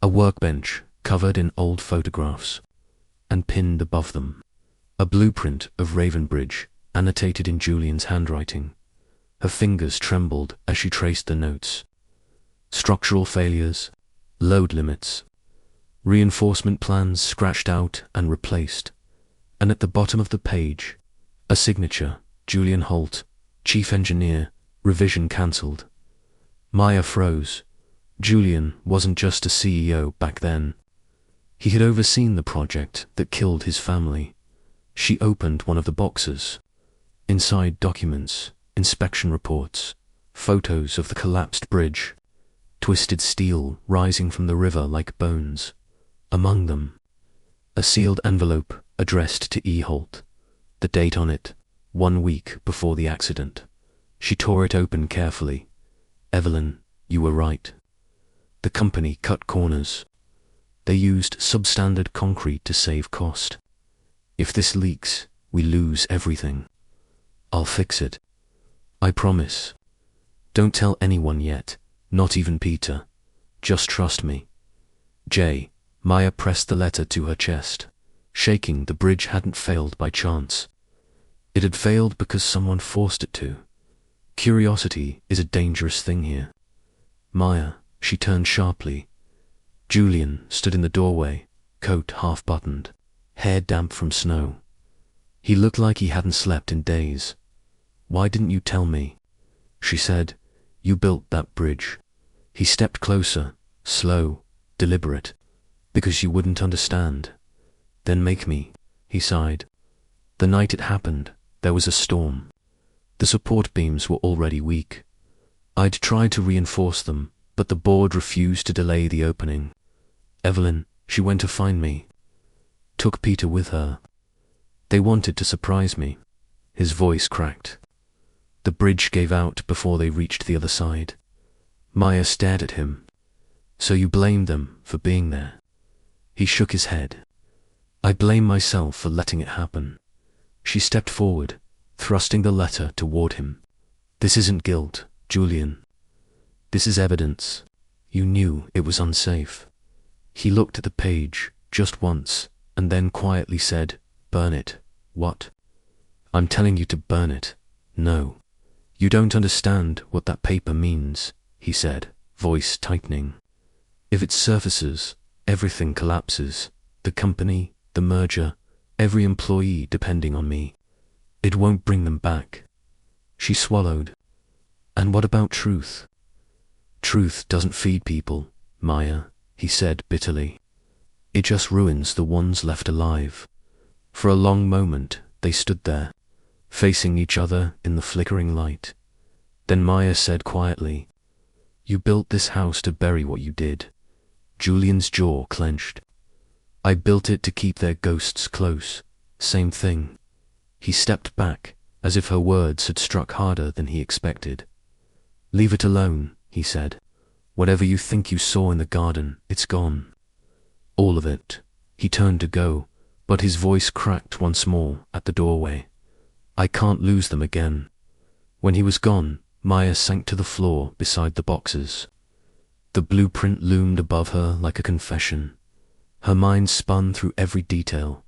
A workbench covered in old photographs, and pinned above them, a blueprint of Ravenbridge, annotated in Julian's handwriting. Her fingers trembled as she traced the notes. Structural failures, load limits, reinforcement plans scratched out and replaced. And at the bottom of the page, a signature, Julian Holt, Chief Engineer, revision cancelled. Maya froze. Julian wasn't just a CEO back then. He had overseen the project that killed his family. She opened one of the boxes. Inside, documents, inspection reports, photos of the collapsed bridge, twisted steel rising from the river like bones. Among them, a sealed envelope addressed to E. Holt, the date on it, 1 week before the accident. She tore it open carefully. Evelyn, you were right. The company cut corners. They used substandard concrete to save cost. If this leaks, we lose everything. I'll fix it. I promise. Don't tell anyone yet, not even Peter. Just trust me. Jay. Maya pressed the letter to her chest. Shaking, the bridge hadn't failed by chance. It had failed because someone forced it to. Curiosity is a dangerous thing here. Maya, she turned sharply. Julian stood in the doorway, coat half buttoned, hair damp from snow. He looked like he hadn't slept in days. Why didn't you tell me? She said. You built that bridge. He stepped closer, slow, deliberate, because you wouldn't understand. Then make me, he sighed. The night it happened, there was a storm. The support beams were already weak. I'd tried to reinforce them, but the board refused to delay the opening. Evelyn, she went to find me. Took Peter with her. They wanted to surprise me. His voice cracked. The bridge gave out before they reached the other side. Maya stared at him. So you blamed them for being there? He shook his head. I blame myself for letting it happen. She stepped forward, thrusting the letter toward him. This isn't guilt, Julian. This is evidence. You knew it was unsafe. He looked at the page just once and then quietly said, burn it. What? I'm telling you to burn it. No. You don't understand what that paper means, he said, voice tightening. If it surfaces, everything collapses. The company, the merger, every employee depending on me. It won't bring them back. She swallowed. And what about truth? Truth doesn't feed people, Maya, he said bitterly. It just ruins the ones left alive. For a long moment, they stood there, facing each other in the flickering light. Then Maya said quietly, You built this house to bury what you did. Julian's jaw clenched. I built it to keep their ghosts close. Same thing. He stepped back, as if her words had struck harder than he expected. Leave it alone, he said. Whatever you think you saw in the garden, it's gone. All of it. He turned to go, but his voice cracked once more at the doorway. I can't lose them again. When he was gone, Maya sank to the floor beside the boxes. The blueprint loomed above her like a confession. Her mind spun through every detail.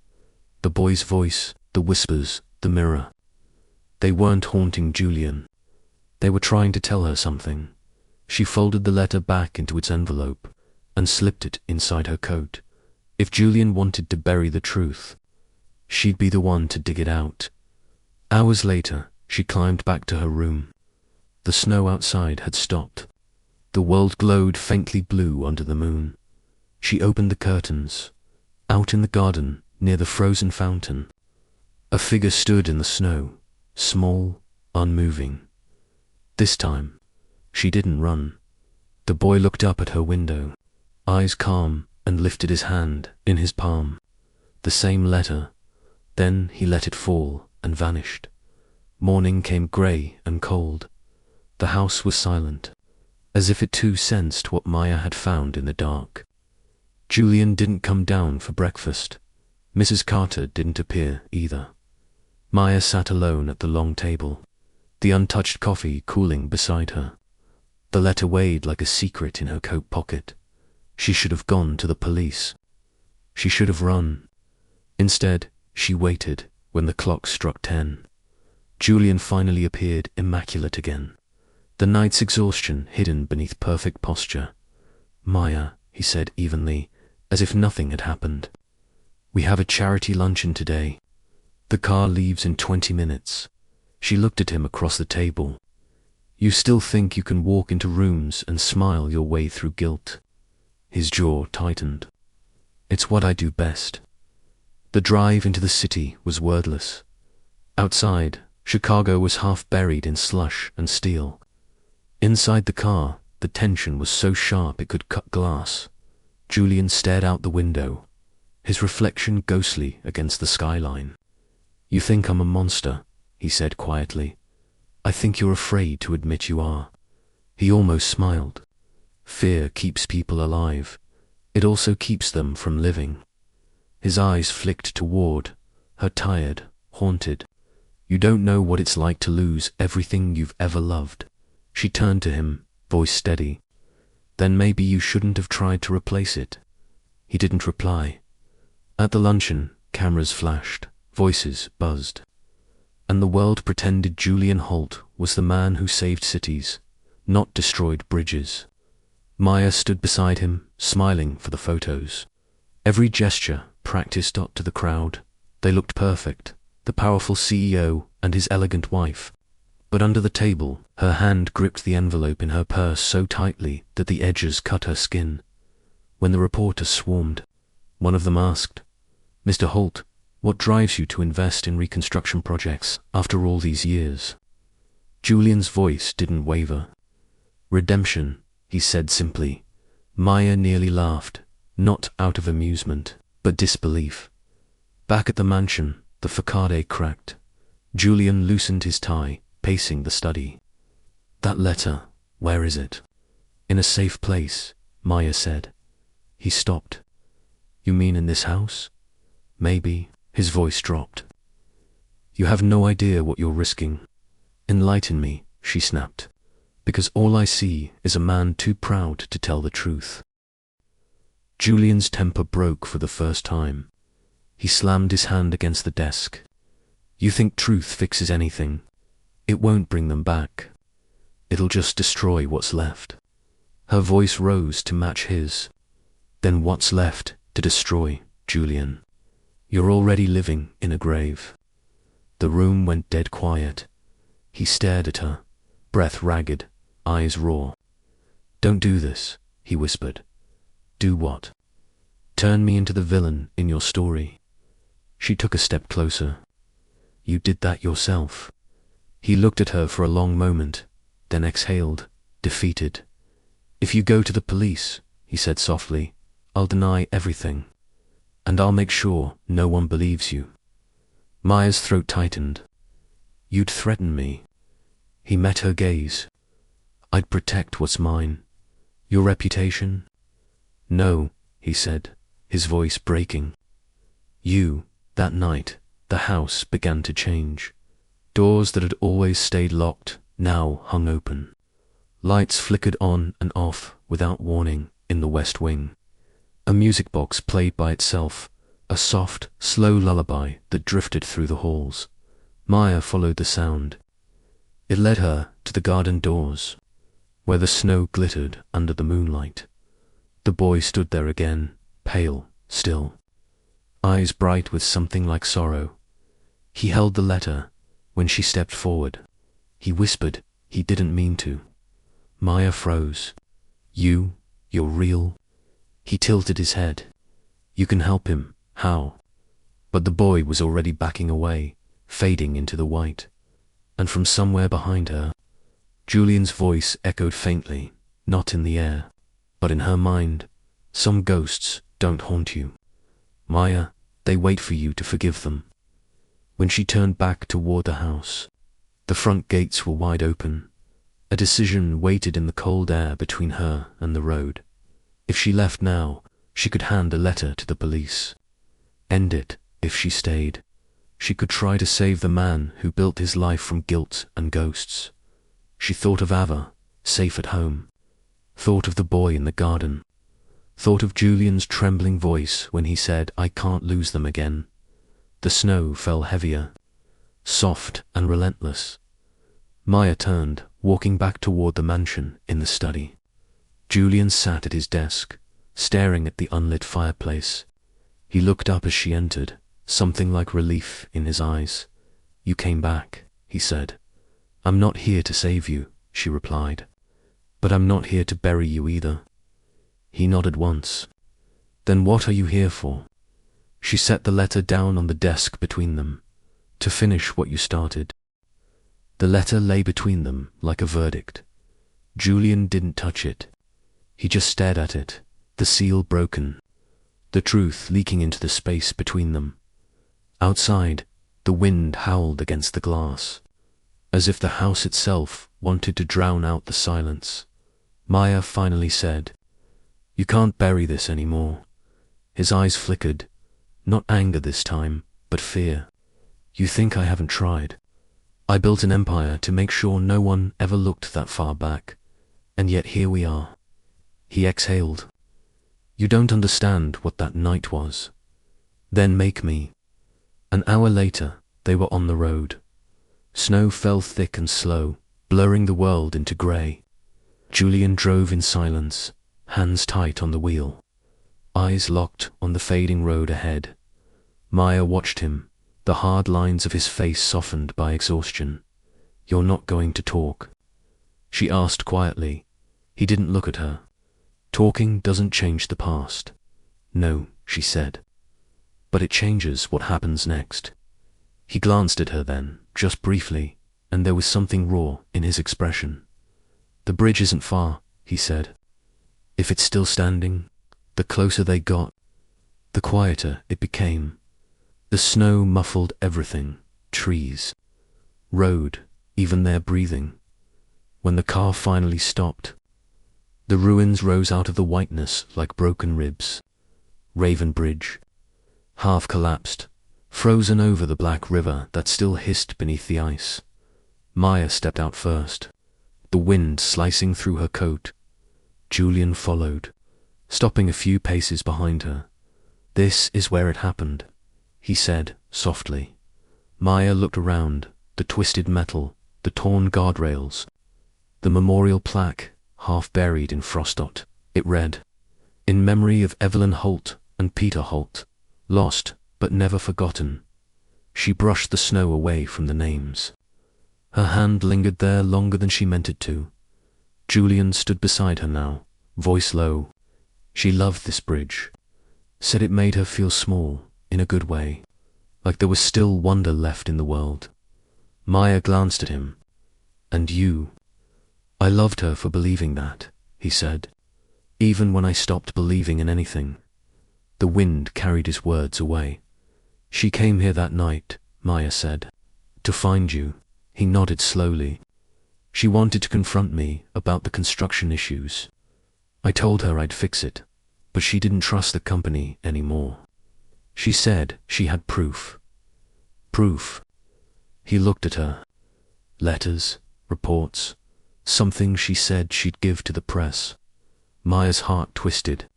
The boy's voice, the whispers, the mirror. They weren't haunting Julian. They were trying to tell her something. She folded the letter back into its envelope and slipped it inside her coat. If Julian wanted to bury the truth, she'd be the one to dig it out. Hours later, she climbed back to her room. The snow outside had stopped. The world glowed faintly blue under the moon. She opened the curtains. Out in the garden, near the frozen fountain, a figure stood in the snow, small, unmoving. This time, she didn't run. The boy looked up at her window, eyes calm, and lifted his hand in his palm. The same letter. Then he let it fall and vanished. Morning came grey and cold. The house was silent, as if it too sensed what Maya had found in the dark. Julian didn't come down for breakfast. Mrs. Carter didn't appear either. Maya sat alone at the long table, the untouched coffee cooling beside her. The letter weighed like a secret in her coat pocket. She should have gone to the police. She should have run. Instead, she waited when the clock struck 10. Julian finally appeared immaculate again, the night's exhaustion hidden beneath perfect posture. Maya, he said evenly, as if nothing had happened. We have a charity luncheon today. The car leaves in 20 minutes. She looked at him across the table. You still think you can walk into rooms and smile your way through guilt? His jaw tightened. It's what I do best. The drive into the city was wordless. Outside, Chicago was half buried in slush and steel. Inside the car, the tension was so sharp it could cut glass. Julian stared out the window, his reflection ghostly against the skyline. You think I'm a monster, he said quietly. I think you're afraid to admit you are. He almost smiled. Fear keeps people alive. It also keeps them from living. His eyes flicked toward her, tired, haunted. You don't know what it's like to lose everything you've ever loved. She turned to him, voice steady. Then maybe you shouldn't have tried to replace it. He didn't reply. At the luncheon, cameras flashed, voices buzzed. And the world pretended Julian Holt was the man who saved cities, not destroyed bridges. Maya stood beside him, smiling for the photos. Every gesture practiced to the crowd. They looked perfect, the powerful CEO and his elegant wife. But under the table, her hand gripped the envelope in her purse so tightly that the edges cut her skin. When the reporters swarmed, one of them asked, "Mr. Holt, what drives you to invest in reconstruction projects after all these years?" Julian's voice didn't waver. "Redemption," he said simply. Maya nearly laughed, not out of amusement, but disbelief. Back at the mansion, the facade cracked. Julian loosened his tie, pacing the study. "That letter, where is it?" "In a safe place," Maya said. He stopped. "You mean in this house?" "Maybe." His voice dropped. "You have no idea what you're risking." "Enlighten me," she snapped, "because all I see is a man too proud to tell the truth." Julian's temper broke for the first time. He slammed his hand against the desk. "You think truth fixes anything? It won't bring them back. It'll just destroy what's left." Her voice rose to match his. "Then what's left to destroy, Julian? You're already living in a grave." The room went dead quiet. He stared at her, breath ragged, eyes raw. "Don't do this," he whispered. "Do what?" "Turn me into the villain in your story." She took a step closer. "You did that yourself." He looked at her for a long moment, then exhaled, defeated. "If you go to the police," he said softly, "I'll deny everything. And I'll make sure no one believes you." Maya's throat tightened. "You'd threaten me." He met her gaze. "I'd protect what's mine." "Your reputation?" "No," he said, his voice breaking. That night, the house began to change. Doors that had always stayed locked now hung open. Lights flickered on and off without warning in the West Wing. A music box played by itself, a soft, slow lullaby that drifted through the halls. Maya followed the sound. It led her to the garden doors, where the snow glittered under the moonlight. The boy stood there again, pale, still, eyes bright with something like sorrow. He held the letter when she stepped forward. He whispered he didn't mean to. Maya froze. You're real?" He tilted his head. "You can help him. How?" But the boy was already backing away, fading into the white. And from somewhere behind her, Julian's voice echoed faintly, not in the air, but in her mind. "Some ghosts don't haunt you, Maya. They wait for you to forgive them." When she turned back toward the house, the front gates were wide open. A decision waited in the cold air between her and the road. If she left now, she could hand a letter to the police. End it if she stayed. She could try to save the man who built his life from guilt and ghosts. She thought of Ava, safe at home. Thought of the boy in the garden. Thought of Julian's trembling voice when he said, "I can't lose them again." The snow fell heavier, soft and relentless. Maya turned, walking back toward the mansion in the study. Julian sat at his desk, staring at the unlit fireplace. He looked up as she entered, something like relief in his eyes. "You came back," he said. "I'm not here to save you," she replied. "But I'm not here to bury you either." He nodded once. "Then what are you here for?" She set the letter down on the desk between them. "To finish what you started." The letter lay between them like a verdict. Julian didn't touch it. He just stared at it, the seal broken, the truth leaking into the space between them. Outside, the wind howled against the glass, as if the house itself wanted to drown out the silence. Maya finally said, "You can't bury this anymore." His eyes flickered, not anger this time, but fear. "You think I haven't tried? I built an empire to make sure no one ever looked that far back, and yet here we are." He exhaled. You don't understand what that night was. Then make me. An hour later, they were on the road. Snow fell thick and slow, blurring the world into grey. Julian drove in silence, hands tight on the wheel, eyes locked on the fading road ahead. Maya watched him, the hard lines of his face softened by exhaustion. You're not going to talk? She asked quietly. He didn't look at her. Talking doesn't change the past. No, she said. But it changes what happens next. He glanced at her then, just briefly, and there was something raw in his expression. The bridge isn't far, he said. If it's still standing, the closer they got, the quieter it became. The snow muffled everything, trees, road, even their breathing. When the car finally stopped, the ruins rose out of the whiteness like broken ribs. Raven Bridge, half collapsed, frozen over the black river that still hissed beneath the ice. Maya stepped out first, the wind slicing through her coat. Julian followed, stopping a few paces behind her. This is where it happened, he said softly. Maya looked around, the twisted metal, the torn guardrails, the memorial plaque, half buried in frost dot. It read, "In memory of Evelyn Holt and Peter Holt, lost but never forgotten." She brushed the snow away from the names. Her hand lingered there longer than she meant it to. Julian stood beside her now, voice low. She loved this bridge, said it made her feel small, in a good way, like there was still wonder left in the world. Maya glanced at him. And you? I loved her for believing that, he said, even when I stopped believing in anything. The wind carried his words away. She came here that night, Maya said, to find you. He nodded slowly. She wanted to confront me about the construction issues. I told her I'd fix it, but she didn't trust the company anymore. She said she had proof. Proof. He looked at her. Letters, reports, something she said she'd give to the press. Maya's heart twisted.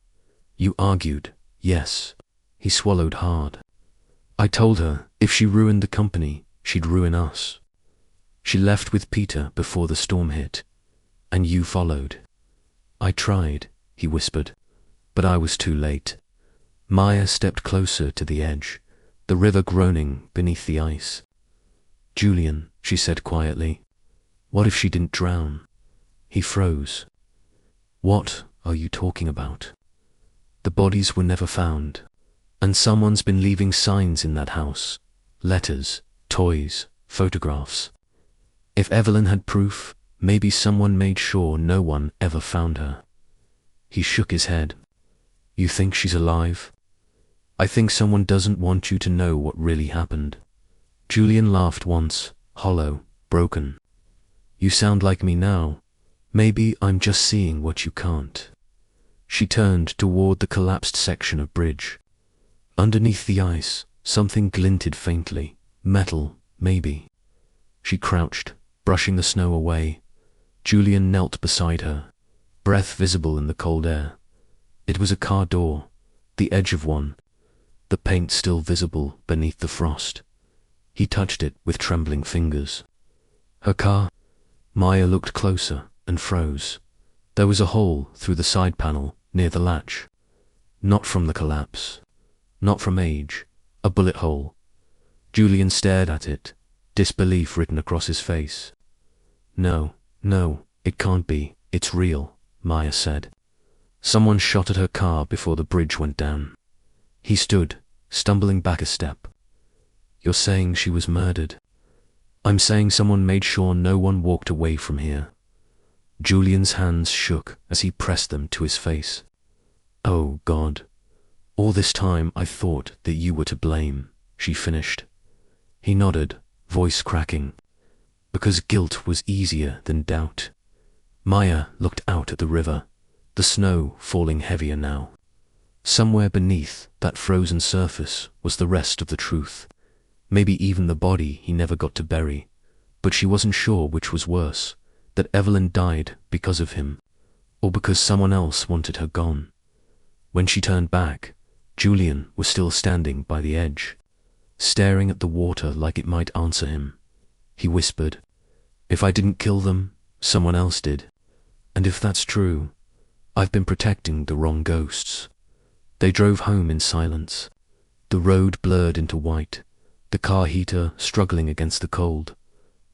You argued, yes. He swallowed hard. I told her if she ruined the company, she'd ruin us. She left with Peter before the storm hit, and you followed. I tried, he whispered, but I was too late. Maya stepped closer to the edge, the river groaning beneath the ice. Julian, she said quietly, what if she didn't drown? He froze. What are you talking about? The bodies were never found, and someone's been leaving signs in that house, letters, toys, photographs. If Evelyn had proof, maybe someone made sure no one ever found her. He shook his head. You think she's alive? I think someone doesn't want you to know what really happened. Julian laughed once, hollow, broken. You sound like me now. Maybe I'm just seeing what you can't. She turned toward the collapsed section of bridge. Underneath the ice, something glinted faintly. Metal, maybe. She crouched, brushing the snow away. Julian knelt beside her, breath visible in the cold air. It was a car door, the edge of one, the paint still visible beneath the frost. He touched it with trembling fingers. Her car? Maya looked closer and froze. There was a hole through the side panel near the latch. Not from the collapse, not from age, a bullet hole. Julian stared at it, disbelief written across his face. No, it can't be, it's real, Maya said. Someone shot at her car before the bridge went down. He stood, stumbling back a step. You're saying she was murdered? I'm saying someone made sure no one walked away from here. Julian's hands shook as he pressed them to his face. Oh, God. All this time I thought that you were to blame, she finished. He nodded, voice cracking. Because guilt was easier than doubt. Maya looked out at the river, the snow falling heavier now. Somewhere beneath that frozen surface was the rest of the truth. Maybe even the body he never got to bury. But she wasn't sure which was worse, that Evelyn died because of him, or because someone else wanted her gone. When she turned back, Julian was still standing by the edge, staring at the water like it might answer him. He whispered, "If I didn't kill them, someone else did. And if that's true, I've been protecting the wrong ghosts." They drove home in silence. The road blurred into white, the car heater struggling against the cold.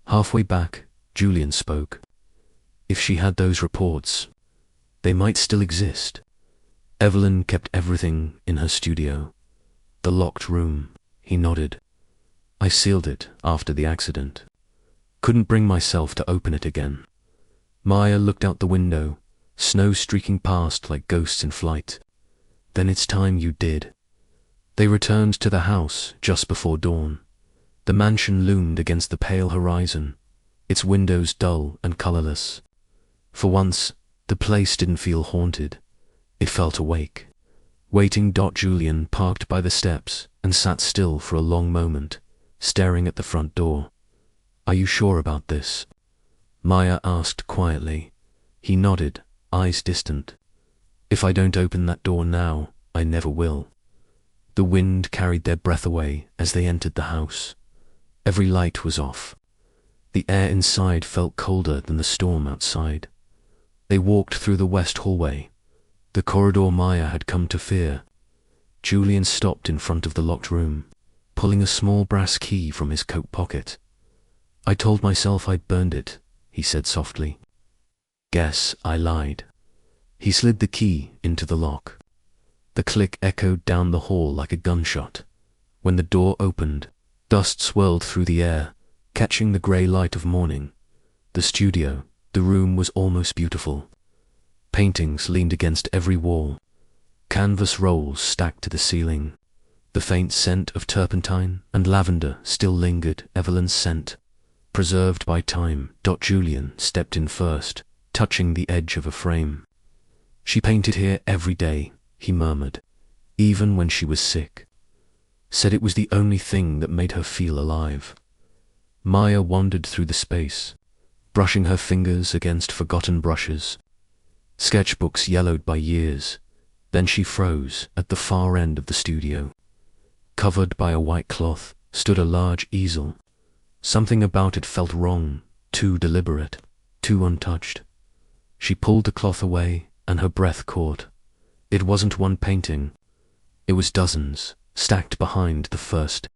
Halfway back, Julian spoke. If she had those reports, they might still exist. Evelyn kept everything in her studio. The locked room, he nodded. I sealed it after the accident. Couldn't bring myself to open it again. Maya looked out the window, snow streaking past like ghosts in flight. Then it's time you did. They returned to the house just before dawn. The mansion loomed against the pale horizon, its windows dull and colorless. For once, the place didn't feel haunted. It felt awake. Waiting. Julian parked by the steps and sat still for a long moment, staring at the front door. "Are you sure about this?" Maya asked quietly. He nodded, eyes distant. "If I don't open that door now, I never will." The wind carried their breath away as they entered the house. Every light was off. The air inside felt colder than the storm outside. They walked through the west hallway, the corridor Maya had come to fear. Julian stopped in front of the locked room, pulling a small brass key from his coat pocket. "I told myself I'd burned it," he said softly. "Guess I lied." He slid the key into the lock. The click echoed down the hall like a gunshot. When the door opened, dust swirled through the air, catching the grey light of morning. The room was almost beautiful. Paintings leaned against every wall. Canvas rolls stacked to the ceiling. The faint scent of turpentine and lavender still lingered, Evelyn's scent, preserved by time. Julian stepped in first, touching the edge of a frame. "She painted here every day," he murmured, "even when she was sick. Said it was the only thing that made her feel alive." Maya wandered through the space, brushing her fingers against forgotten brushes. Sketchbooks yellowed by years. Then she froze at the far end of the studio. Covered by a white cloth stood a large easel. Something about it felt wrong, too deliberate, too untouched. She pulled the cloth away and her breath caught. It wasn't one painting. It was dozens, stacked behind the first.